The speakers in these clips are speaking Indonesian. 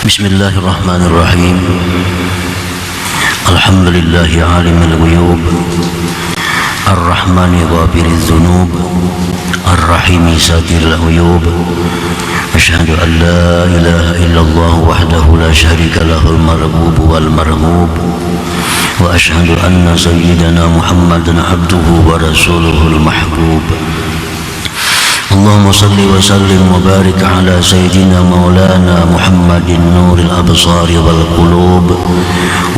Bismillahirrahmanirrahim. Alhamdulillahi alimil ghuyub, Ar-Rahmani ghafiriz dzunub, Ar-Rahimi satiril uyub. Asyhadu an la ilaha illallah wahdahu la syarika lahul marbub wal marhub. Wa asyhadu anna sayyidana Muhammadan abduhu wa rasuluhul mahbub. Allahumma salli wa sallim wa barik ala sayyidina maulana Muhammadin nuril absari wal qulub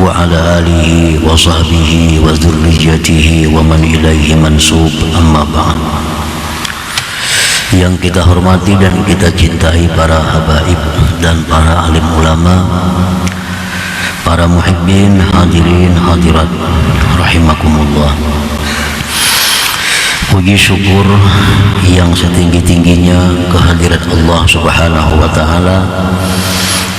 wa ala alihi wa sahbihi wa dzurriyyatihi wa man ilaihi mansub, amma ba'd. Yang kita hormati dan kita cintai para habaib dan para alim ulama, para muhibbin, hadirin hadirat rahimakumullah. Puji syukur yang setinggi-tingginya kehadirat Allah Subhanahu wa Ta'ala,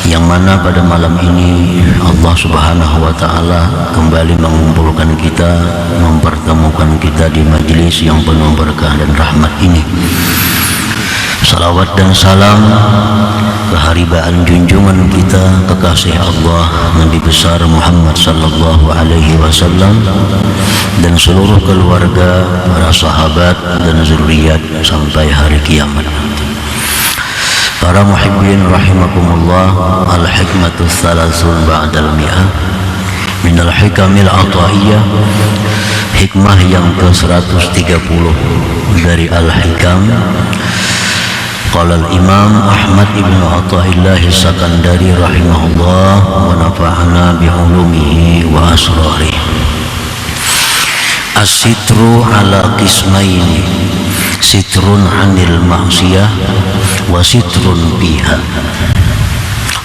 yang mana pada malam ini Allah Subhanahu wa Ta'ala kembali mengumpulkan kita, mempertemukan kita di majelis yang penuh berkah dan rahmat ini. Salawat dan salam keharibaan junjungan kita kekasih Allah Nabi besar Muhammad sallallahu alaihi wasallam dan seluruh keluarga, para sahabat dan zuriat sampai hari kiamat. Para muhibbin rahimakumullah, al-hikmatus salasun ba'dal mi'ah minal hikamil ataiyah, hikmah yang ke-130 dari al-hikam. Qala al-Imam Ahmad ibn Athaillah As-Sakandari rahimahullah wa nafa'ana bi'ulumihi wa asrarihi. As-sitru ala qismaini, sitrun 'anil ma'siyah wa sitrun biha.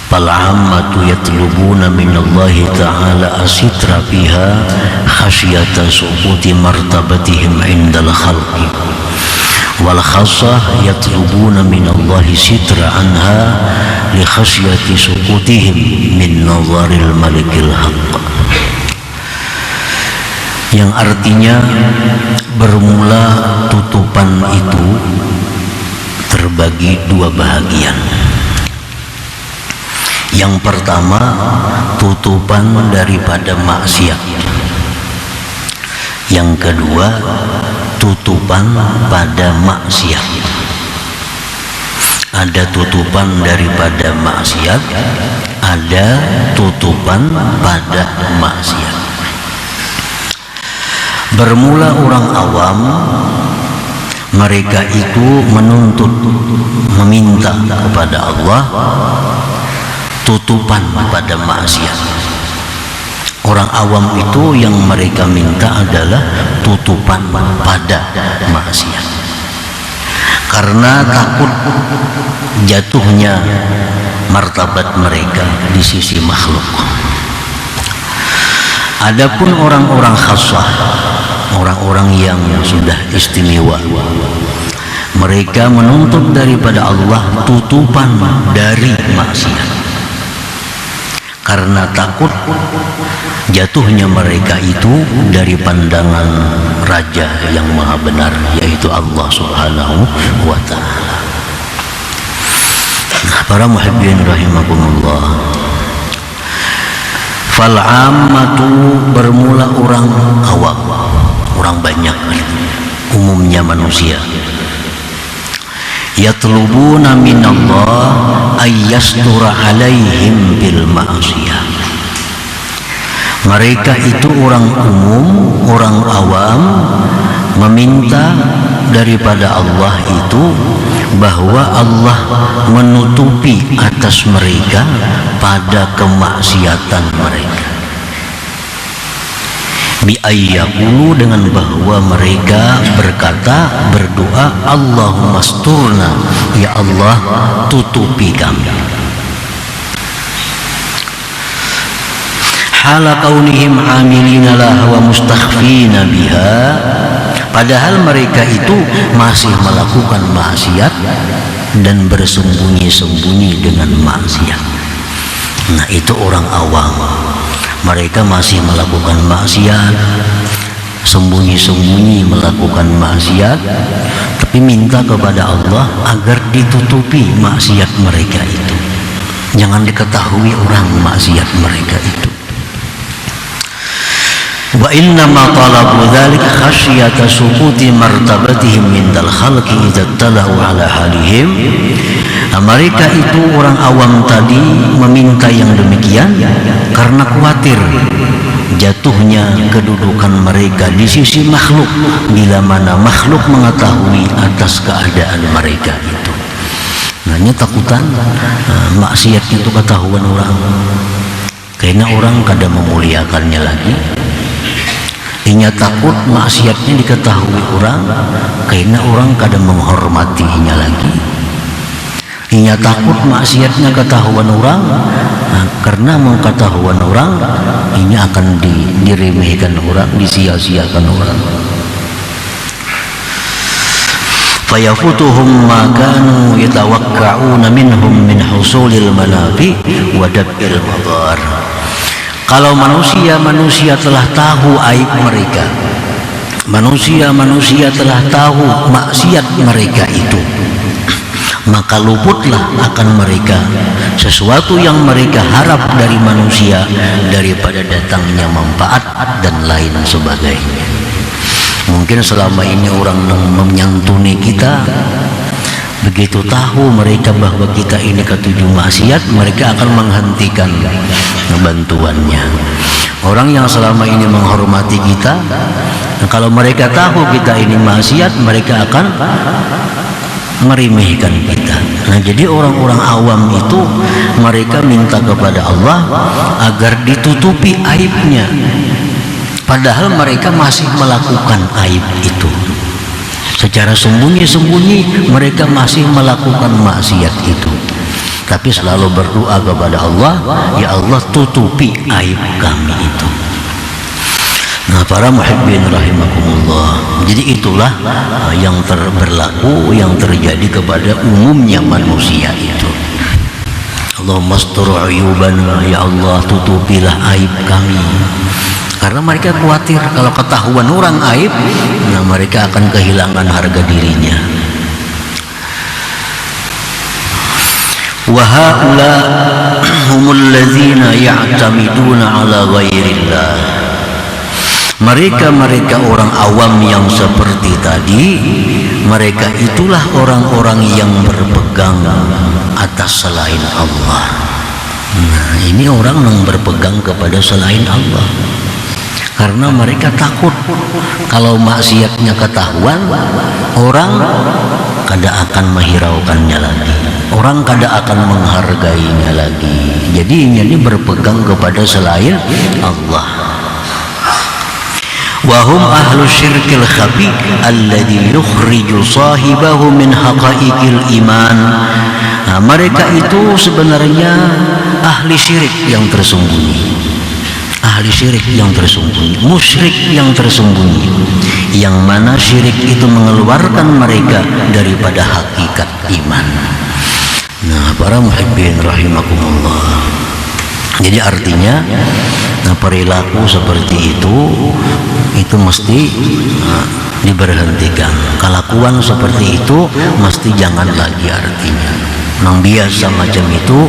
Fal 'ammatu yatlubuna minallahi ta'ala as-sitra biha khasyata suquti martabatihim 'indal khalqi. Wal khassah yatlubuna minallahi sitra anha li khasyati suqutihim min nazaril malikil haqq. Yang artinya bermula tutupan itu terbagi dua bahagian. Yang pertama, tutupan daripada maksiat. Yang kedua, tutupan pada maksiat. Ada tutupan daripada maksiat, ada tutupan pada maksiat. Bermula orang awam, mereka itu menuntut, meminta kepada Allah tutupan pada maksiat. Orang awam itu yang mereka minta adalah tutupan pada maksiat, karena takut jatuhnya martabat mereka di sisi makhluk. Adapun orang-orang khassah, orang-orang yang sudah istimewa, mereka menuntut daripada Allah tutupan dari maksiat, karena takut jatuhnya mereka itu dari pandangan Raja yang Maha Benar, yaitu Allah Subhanahu wa Ta'ala. Nah, para muhibbin rahimakumullah, fal ammatu bermula orang awam, orang banyak, umumnya manusia. Yatlubuna minallah ayyastura alaihim bil ma'siyah. Mereka itu orang umum, orang awam, meminta daripada Allah itu bahwa Allah menutupi atas mereka pada kemaksiatan mereka. Biayyaqulu, dengan bahwa mereka berkata, berdoa, Allahumma asturna, ya Allah tutupi kami. Hala kaunihim amilina laha wa mustakhfina biha, padahal mereka itu masih melakukan maksiat dan bersembunyi-sembunyi dengan maksiat. Nah, itu orang awam, mereka masih melakukan maksiat, sembunyi-sembunyi melakukan maksiat, tapi minta kepada Allah agar ditutupi maksiat mereka itu. jangan diketahui orang maksiat mereka itu. Wa inna ma talabu dzalika khasyata suquti martabatihim mindal khalqi idza talau ala halihim. Mereka itu orang awam tadi meminta yang demikian karena khawatir jatuhnya kedudukan mereka di sisi makhluk bila mana makhluk mengetahui atas keadaan mereka itu. Nah, ini takutan maksiat itu ketahuan orang, karena orang kada memuliakannya lagi. Inya takut maksiatnya diketahui orang, karena orang kada menghormatinya lagi. Inya takut maksiatnya ketahuan orang, karena mengketahuan orang, inya akan diremehkan orang, disia-siakan orang. Fayafutuhum ma kanu yatawakka'una minhum min husulil manafi wa dab'il madar. Kalau manusia telah tahu aib mereka, manusia telah tahu maksiat mereka itu, maka luputlah akan mereka sesuatu yang mereka harap dari manusia daripada datangnya manfaat dan lain sebagainya. Mungkin selama ini orang menyantuni kita, begitu tahu mereka bahwa kita ini ketujuh maksiat, mereka akan menghentikan bantuannya. Orang yang selama ini menghormati kita, kalau mereka tahu kita ini maksiat, mereka akan meremehkan kita. Nah, jadi orang-orang awam itu mereka minta kepada Allah agar ditutupi aibnya, padahal mereka masih melakukan aib itu. Secara sembunyi-sembunyi mereka masih melakukan maksiat itu, tapi selalu berdoa kepada Allah, ya Allah tutupi aib kami itu. Nah, para muhibbin rahimakumullah, jadi itulah yang berlaku, yang terjadi kepada umumnya manusia itu. Allahumma astur uyubana, ya Allah tutupilah aib kami. Karena mereka khawatir kalau ketahuan orang aib, nah mereka akan kehilangan harga dirinya. Wa haula humul ladzina ya'tamiduna ala ghairillah. Mereka orang awam yang seperti tadi, mereka itulah orang-orang yang berpegang atas selain Allah. Nah, ini orang yang berpegang kepada selain Allah. Karena mereka takut kalau maksiatnya ketahuan, orang kada akan menghiraukannya lagi, orang kada akan menghargainya lagi. Jadi ini berpegang kepada selain Allah. Wahum ahlu syirkil khafi alladhi yukhriju sahibahu min haqaiqil iman. Nah, mereka itu sebenarnya ahli syirik yang tersembunyi, ahli syirik yang tersembunyi, musyrik yang tersembunyi, yang mana syirik itu mengeluarkan mereka daripada hakikat iman. Nah, para muhibbin rahimakumullah, jadi artinya perilaku seperti itu mesti diberhentikan. Kelakuan seperti itu mesti jangan lagi artinya. Yang biasa macam itu,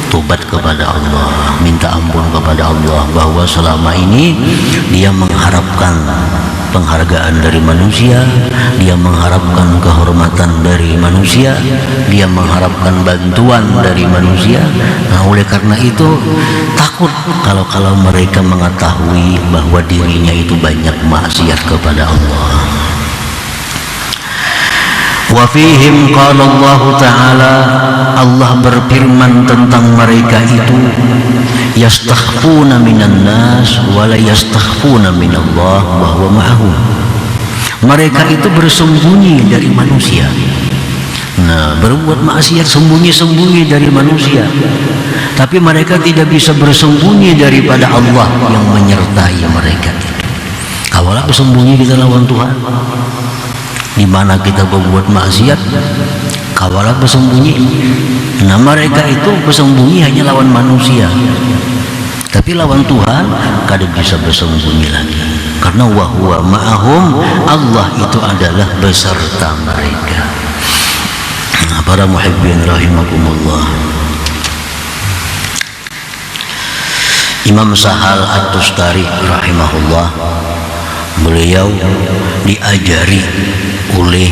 tobat kepada Allah, minta ampun kepada Allah bahwa selama ini dia mengharapkan penghargaan dari manusia, dia mengharapkan kehormatan dari manusia, dia mengharapkan bantuan dari manusia. Nah, oleh karena itu takut kalau mereka mengetahui bahwa dirinya itu banyak maksiat kepada Allah. Wa fihim qala Allah Ta'ala, Allah berfirman tentang mereka itu, yastakhfuna minan nas wa la yastakhfuna minallah wa huwa ma'ahum. Mereka itu bersembunyi dari manusia. Nah, berbuat maksiat sembunyi-sembunyi dari manusia, tapi mereka tidak bisa bersembunyi daripada Allah yang menyertai mereka. Kawalah bersembunyi kita lawan Tuhan. Di mana kita berbuat maksiat, kawalah bersembunyi. Nah, mereka itu bersembunyi hanya lawan manusia, tapi lawan Tuhan kada bisa bersembunyi lagi. Karena wahwa ma'ahum, Allah itu adalah beserta mereka. Nah, para muhibbin rahimakumullah, Imam Sahal At-Tustari rahimahullah, beliau diajari oleh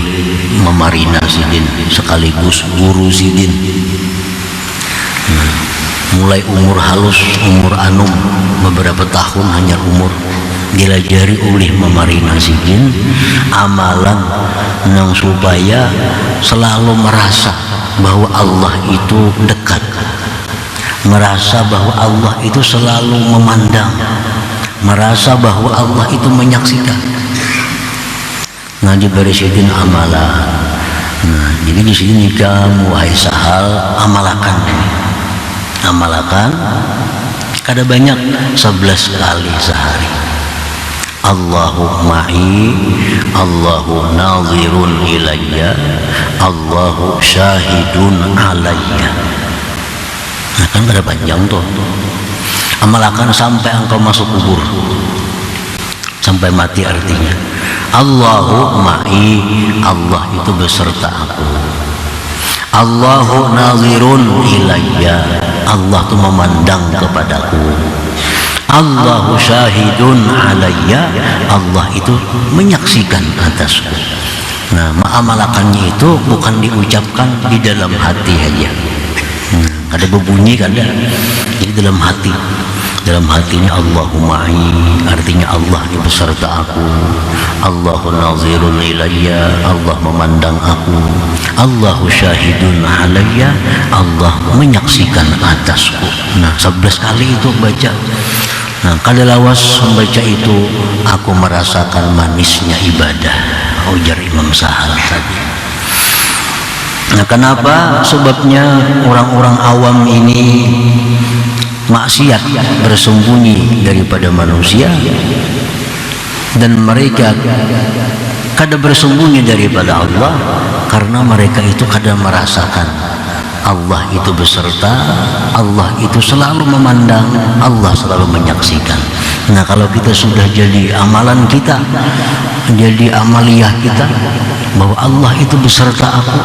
Mamarina Sidin sekaligus guru Sidin. Mulai umur halus, umur anum beberapa tahun hanya umur, diajari oleh Mamarina Sidin amalan yang supaya selalu merasa bahwa Allah itu dekat, merasa bahwa Allah itu selalu memandang, merasa bahwa Allah itu menyaksikan. Nah, diberi Sidin amalan. Nah, jadi di sini kamu wahai Sahal amalakan, kada banyak 11 kali sehari. Allahu ma'i, Allahu nazirun ilayya, Allahu syahidun alayya. Nah, kan kada panjang tuh. Amalkan sampai engkau masuk kubur, sampai mati artinya. Allahu ma'i, Allah itu beserta aku. Allahu nazirun ilayya, Allah itu memandang kepadaku. Allahu syahidun alayya, Allah itu menyaksikan atasku. Nah, amalakannya itu bukan diucapkan di dalam hati aja. Ada berbunyi kada, jadi dalam hati. Dalam hatinya Allahu ma'i, artinya Allah beserta aku. Allahu nazirun ilayya, Allah memandang aku. Allahu syahidun alayya, Allah menyaksikan atasku. Nah, 11 kali itu baca. Nah, kada lawas membaca itu aku merasakan manisnya ibadah, ujar Imam Sahal tadi. Nah, kenapa? Sebabnya orang-orang awam ini maksiat bersembunyi daripada manusia, dan mereka kada bersembunyi daripada Allah karena mereka itu kada merasakan Allah itu beserta, Allah itu selalu memandang, Allah selalu menyaksikan. Nah, kalau kita sudah jadi amalan kita, jadi amaliyah kita bahwa Allah itu beserta aku,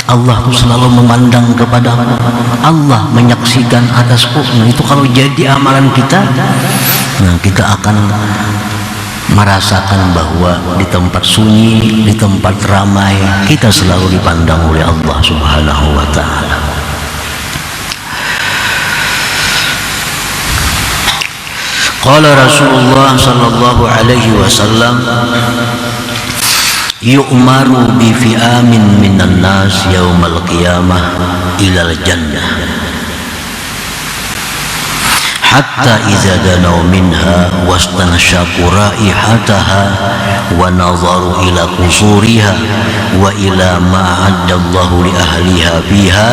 Allah itu selalu memandang kepada aku, Allah menyaksikan atasku. Nah, itu kalau jadi amalan kita, nah kita akan merasakan bahwa di tempat sunyi, di tempat ramai, kita selalu dipandang oleh Allah Subhanahu wa ta'ala. Qala Rasulullah sallallahu alaihi wasallam, yu'maru bi fi'amin minan nas yaumal qiyamah ilal jannah hatta idza danaw minha wastanshaqu raihataha wa nazaru ila qusuriha wa ila ma adda Allahu li ahliha fiha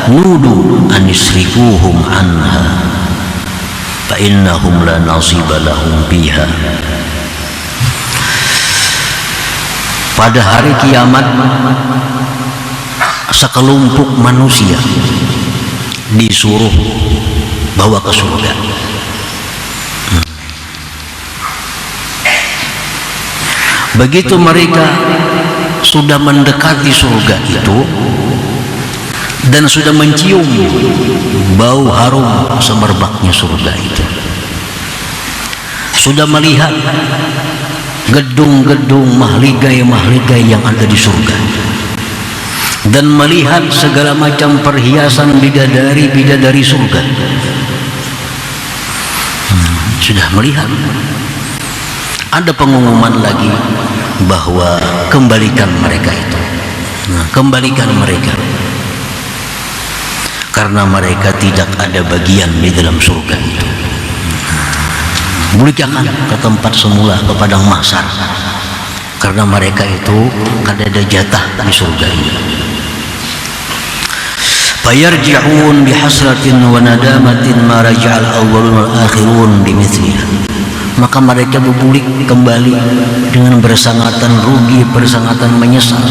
nudu an yusrifuhum anha fa innahum la nasiba lahum fiha. Pada hari kiamat sekelompok manusia disuruh bawa ke surga. Begitu mereka sudah mendekati surga itu dan sudah mencium bau harum semerbaknya surga itu, sudah melihat gedung-gedung mahligai-mahligai yang ada di surga, dan melihat segala macam perhiasan bidadari-bidadari surga. Sudah melihat, ada pengumuman lagi bahwa kembalikan mereka itu. Nah, kembalikan mereka karena mereka tidak ada bagian di dalam surga itu. Balikan ke tempat semula, ke padang mahsyar, karena mereka itu kada ada jatah di surga ini. Fayarji'un bihasratin wa nadamatin ma raja'al awwalun wal akhirun bimithliha. Maka mereka berbulik kembali dengan bersangatan rugi, bersangatan menyesal.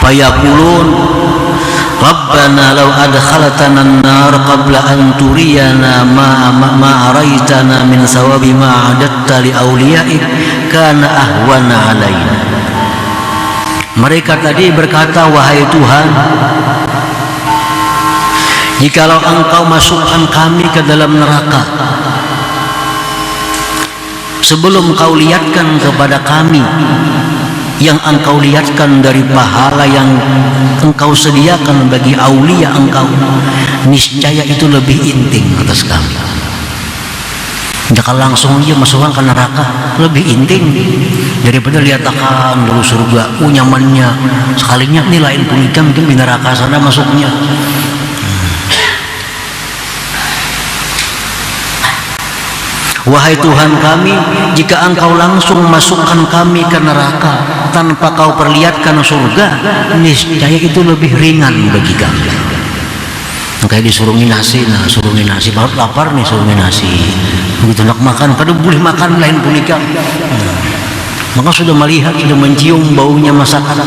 Fayaqulun Rabbana law adkhalatana an-nar qabla an turiyana ma araitana min sawabi ma adatta li awliyaik kana ahwana alaina. Mereka tadi berkata, wahai Tuhan, jikalau engkau masukkan kami ke dalam neraka sebelum kau lihatkan kepada kami yang engkau lihatkan dari pahala yang engkau sediakan bagi aulia engkau, niscaya itu lebih inting atas kami. Jangan langsung aja masukkan ke neraka, lebih inting daripada lihatkan dulu surga, nyamannya sekalinya ini lain punikan mungkin di neraka sana masuknya. Wahai Tuhan kami, jika engkau langsung masukkan kami ke neraka tanpa kau perlihatkan surga, niscaya itu lebih ringan bagi kami. Kayak disuruh nasi, suruh nasi, baru lapar nih suruh nasi, begitu nak makan, kadang boleh makan lain punika. Maka sudah melihat, sudah mencium baunya masakan.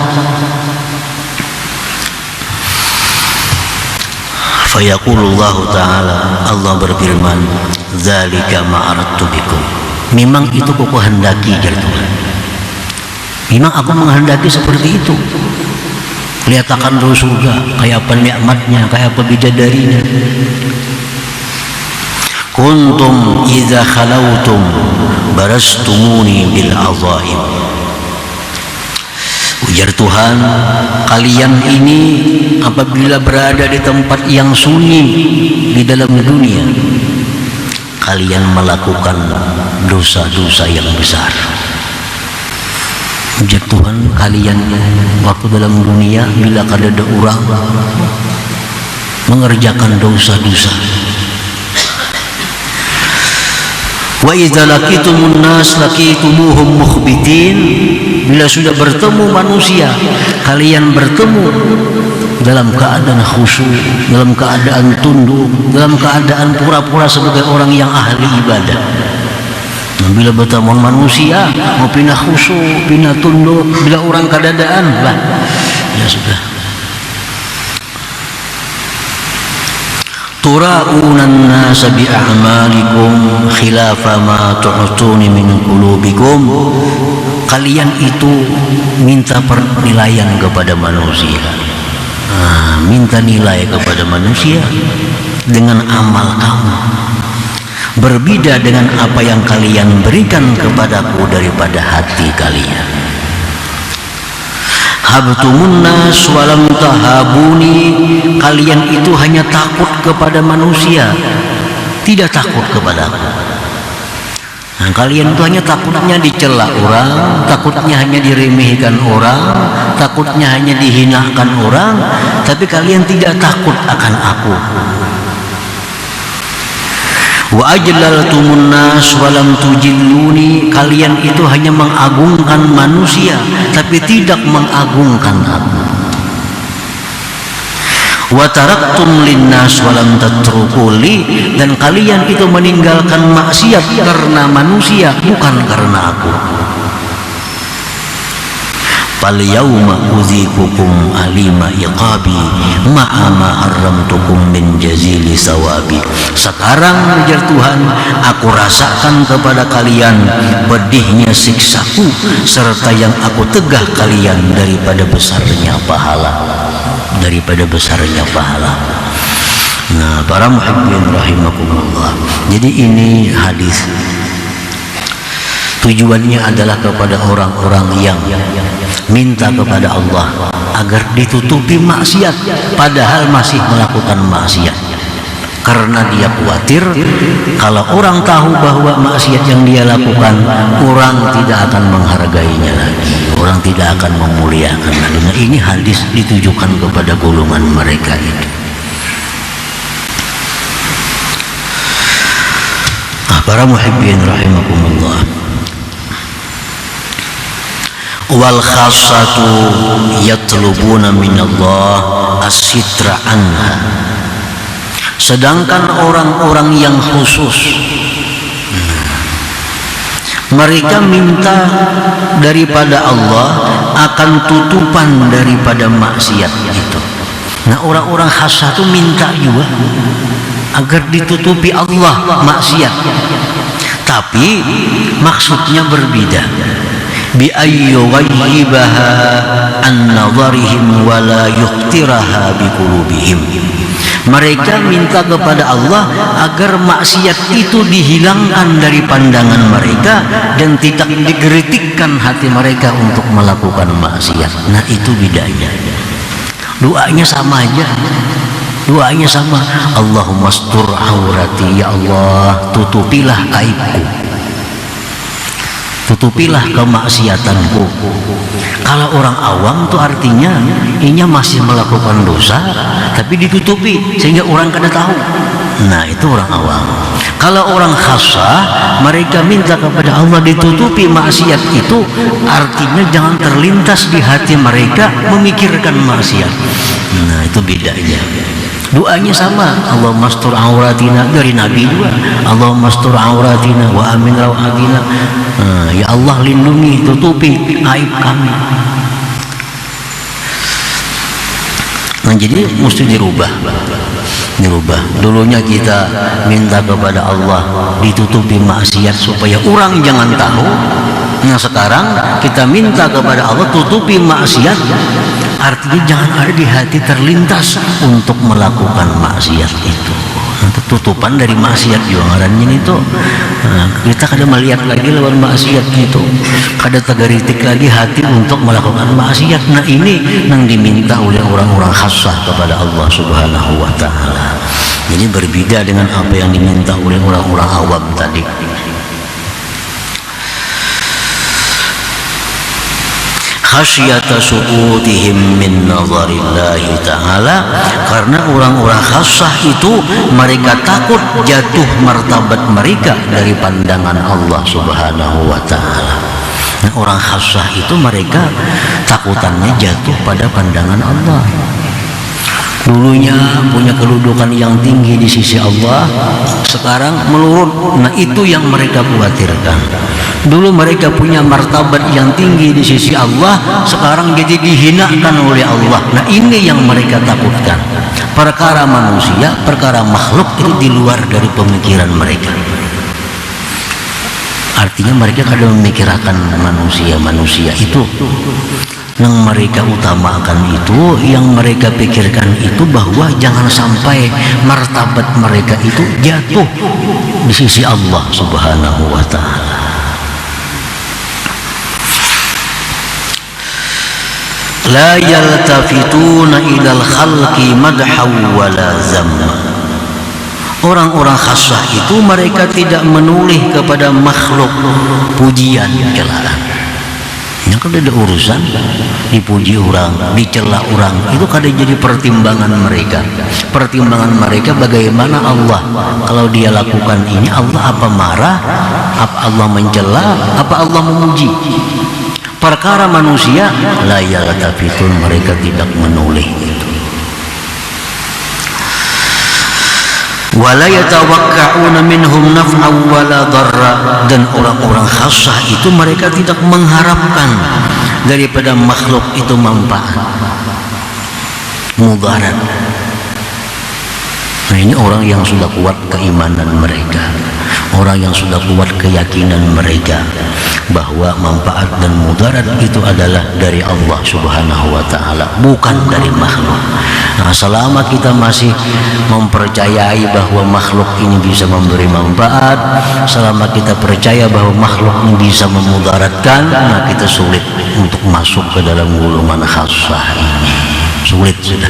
Fayaqulullahu ta'ala, Allah berfirman, zalika ma'aradtu bikum, memang itu aku hendaki jar Tuhan, memang aku menghendaki seperti itu. Lihatkan dulu surga, kayak apa nikmatnya, kayak apa bidadarinya. Kuntum idza khalautum barastumuni bil azaim, ujar Tuhan, kalian ini apabila berada di tempat yang sunyi di dalam dunia, kalian melakukan dosa-dosa yang besar. Ujar Tuhan, kalian waktu dalam dunia bila ada orang mengerjakan dosa-dosa, wa idza laqitumun nas laqitumuhum mukhbitin, bila sudah bertemu manusia kalian bertemu dalam keadaan khusyuk, dalam keadaan tunduk, dalam keadaan pura-pura sebagai orang yang ahli ibadah. Nah, bila bertemu manusia mau pindah khusyuk, pindah tunduk, bila orang kadadaan lah ya sudah. Tura'unan nasa bi'a'malikum khilafa ma tu'tuni min qulubikum, kalian itu minta penilaian kepada manusia, minta nilai kepada manusia dengan amal kamu, berbeda dengan apa yang kalian berikan kepadaku daripada hati kalian. Habtumun nas walam tahabuni, kalian itu hanya takut kepada manusia, tidak takut kepadaku. Nah, kalian itu hanya takutnya dicela orang, takutnya hanya diremehkan orang, takutnya hanya dihinakan orang, tapi kalian tidak takut akan aku. Wa ajlaltumun nas walam tujilluni, kalian itu hanya mengagungkan manusia tapi tidak mengagungkan aku. Wa taraktum linnas walam tatrukuli, dan kalian itu meninggalkan maksiat karena manusia bukan karena aku. Fal yauma udzikukum alima iqabi ma'a ma haramtukum min jazili sawabi, sekarang ujar Tuhan, aku rasakan kepada kalian pedihnya siksaku serta yang aku tegah kalian daripada besarnya pahala, daripada besarnya pahala. Nah, para muhibbin rahimakumullah, jadi ini hadis tujuannya adalah kepada orang-orang yang minta kepada Allah agar ditutupi maksiat padahal masih melakukan maksiat, karena dia khawatir kalau orang tahu bahwa maksiat yang dia lakukan, orang tidak akan menghargainya lagi, orang tidak akan memuliakan lagi. Nah, ini hadis ditujukan kepada golongan mereka itu. Para muhibbin rahimakumullah, wal khassatu yatlubuna minallah as-sitra anha, sedangkan orang-orang yang khusus mereka minta daripada Allah akan tutupan daripada maksiat itu. Nah, orang-orang khassah itu minta juga agar ditutupi Allah maksiat, tapi maksudnya berbeda. Bi ayyughayyibaha an nadharihim wa la yuqtiraha bi qulubihim, Mereka minta kepada Allah agar maksiat itu dihilangkan dari pandangan mereka dan tidak digeritikkan hati mereka untuk melakukan maksiat. Nah, itu bedanya. Doanya sama aja. Doanya sama. Allahumma astur aurati, ya Allah, tutupilah aibku. Tutupilah kemaksiatanku. Kalau orang awam tuh artinya ini masih melakukan dosa tapi ditutupi sehingga orang kada tahu. Nah, itu orang awam. Kalau orang khassah, mereka minta kepada Allah ditutupi maksiat itu, artinya jangan terlintas di hati mereka memikirkan maksiat. Nah, itu bedanya. Doanya sama. Allahumma astur auratina, dari Nabi juga. Allahumma astur auratina wa amin rawatina. Ya Allah, lindungi, tutupi aib kami. Nah, jadi mesti dirubah. Dulunya kita minta kepada Allah ditutupi maksiat supaya orang jangan tahu. Nah, sekarang kita minta kepada Allah tutupi maksiat, artinya jangan ada di hati terlintas untuk melakukan maksiat itu. Tutupan dari maksiat juga ngarannya itu. Nah, kita kada melihat lagi lawan maksiat itu, kada tegaritik lagi hati untuk melakukan maksiat. Nah, ini yang diminta oleh orang-orang khassah kepada Allah Subhanahu wa ta'ala. Jadi berbeda dengan apa yang diminta oleh orang-orang awam tadi. Khasyata su'utihim min nazarillahi ta'ala, karena orang-orang khassah itu mereka takut jatuh martabat mereka dari pandangan Allah Subhanahu wa ta'ala. Nah, orang khassah itu mereka takutannya jatuh pada pandangan Allah. Dulunya punya kedudukan yang tinggi di sisi Allah, sekarang menurun. Nah, itu yang mereka khawatirkan. Dulu mereka punya martabat yang tinggi di sisi Allah, sekarang jadi dihinakan oleh Allah. Nah, ini yang mereka takutkan. Perkara manusia, perkara makhluk itu di luar dari pemikiran mereka. Artinya mereka kadang memikirkan manusia itu. Yang mereka utamakan itu, yang mereka pikirkan itu bahwa jangan sampai martabat mereka itu jatuh di sisi Allah Subhanahu wa ta'ala. La yaltafituna ilal khalqi madhaw wala zamma. Orang-orang khassah itu mereka tidak menoleh kepada makhluk pujian celaan. Yang kada ada urusan dipuji orang, dicela orang, itu kada jadi pertimbangan mereka. Pertimbangan mereka bagaimana Allah, kalau dia lakukan ini Allah apa marah, apa Allah mencela, apa Allah memuji. Perkara manusia la yaltafitun, mereka tidak menoleh itu. Wala yatawakka'una minhum naf'an wala darra, dan orang-orang khassah itu mereka tidak mengharapkan daripada makhluk itu manfaat mudarat. Nah, ini orang yang sudah kuat keimanan mereka, orang yang sudah kuat keyakinan mereka bahwa manfaat dan mudarat itu adalah dari Allah Subhanahu wa ta'ala, bukan dari makhluk. Nah, selama kita masih mempercayai bahwa makhluk ini bisa memberi manfaat, selama kita percaya bahwa makhluk ini bisa memudaratkan, nah kita sulit untuk masuk ke dalam golongan khassah ini. Sulit sudah.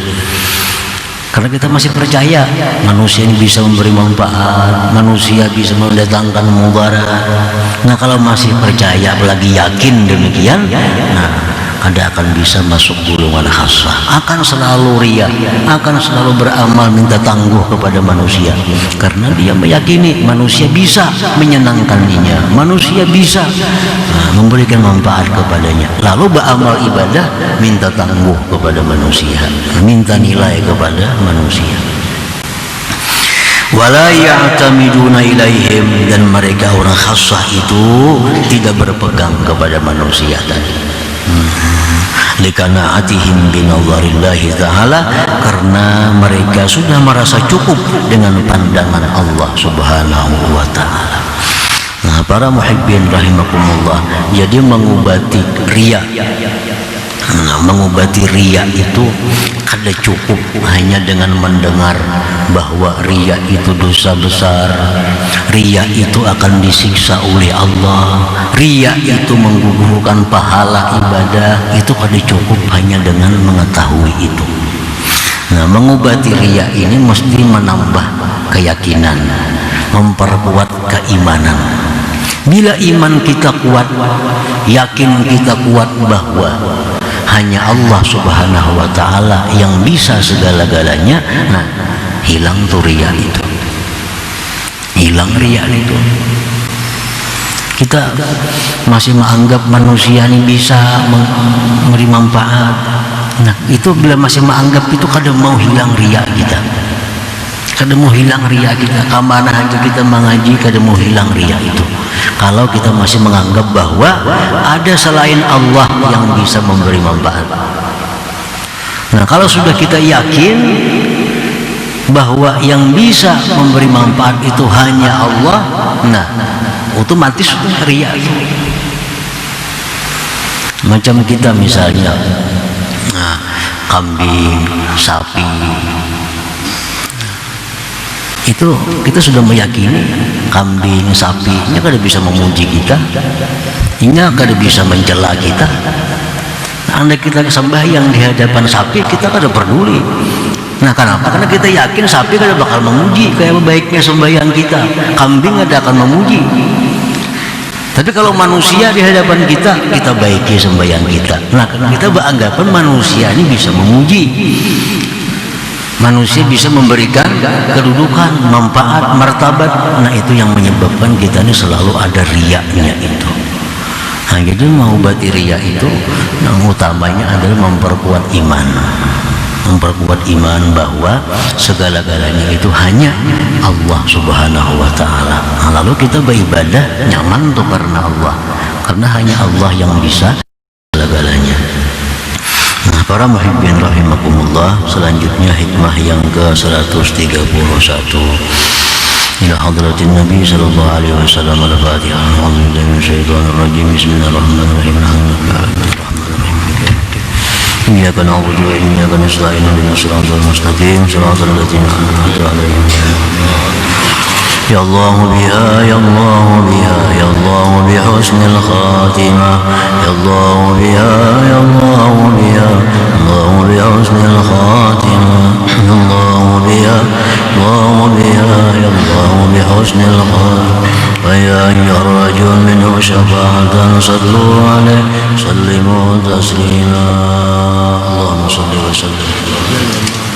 Karena kita masih percaya manusia ini bisa memberi manfaat, manusia bisa mendatangkan mudarat. Nah, kalau masih percaya apalagi yakin demikian, nah kada akan bisa masuk golongan khassah. Akan selalu riya, akan selalu beramal minta tangguh kepada manusia, karena dia meyakini manusia bisa menyenangkannya, manusia bisa memberikan manfaat kepadanya. Lalu beramal ibadah minta tangguh kepada manusia, minta nilai kepada manusia. Wala ya'tamiduna ilaihim, dan mereka orang khassah itu tidak berpegang kepada manusia tadi. Likana'atihim binazarillahi ta'ala, karena mereka sudah merasa cukup dengan pandangan Allah Subhanahu wa ta'ala. Nah, para muhibbin rahimakumullah, jadi mengobati riya, Nah, mengobati riya itu kada cukup hanya dengan mendengar bahwa riya itu dosa besar, riya itu akan disiksa oleh Allah, riya itu menggugurkan pahala ibadah. Itu kada cukup hanya dengan mengetahui itu. Nah, mengobati riya ini mesti menambah keyakinan, memperkuat keimanan. Bila iman kita kuat, yakin kita kuat bahwa hanya Allah Subhanahu wa ta'ala yang bisa segala-galanya, nah hilang tuh riya itu, hilang riya itu. Kita masih menganggap manusia ini bisa memberi manfaat. Nah itu bila masih menganggap itu, kadang mau hilang riya kita, kadang mau hilang riya kita. Kemana aja kita mengaji, kadang mau hilang riya itu. Kalau kita masih menganggap bahwa ada selain Allah yang bisa memberi manfaat. Nah, kalau sudah kita yakin bahwa yang bisa memberi manfaat itu hanya Allah, nah otomatis riya itu. Macam kita misalnya, nah, kambing, sapi, itu kita sudah meyakini kambing, sapi ini kada bisa memuji kita, ini kada bisa mencela kita. Andai kita sembahyang di hadapan sapi, kita kada peduli. Nah kenapa? Karena kita yakin sapi kada bakal memuji kayak baiknya sembahyang kita, kambing kada akan memuji. Tapi kalau manusia di hadapan kita, kita baiki sembahyang kita. Nah kita beranggapan manusia ini bisa memuji, manusia bisa memberikan kedudukan, manfaat, martabat. Nah itu yang menyebabkan kita ini selalu ada riyanya itu. Nah jadi mengobati riya itu yang utamanya adalah memperkuat iman, memperkuat iman bahwa segala-galanya itu hanya Allah Subhanahu wa ta'ala. Nah, lalu kita beribadah nyaman tuh karena Allah, karena hanya Allah yang bisa segala-galanya. Nah, para muhibbin rahimakumullah, selanjutnya hikmah yang ke-131. Ila hadratin Nabi sallallahu alaihi wasallam, al-Fatihah. A'udzubillahi minasyaitonir rajim. Bismillahirrahmanirrahim. Iyyaka na'budu wa iyyaka nasta'in. Ihdinas siratal mustaqim. Siratal ladzina an'amta 'alaihim. Ya Allah biha, ya Allah biha, ya Allah bihusnil khatimah. Ya Allah biha, ya Allah biha, Allah bihusnil khatimah. Ya Allah biha, Allah biha, ya Allah bihusnil khatimah. Wa ya ayyuhar-rajul minhu syafa'atan sallu alaihi sallimu taslima. Allahumma salli wa sallim.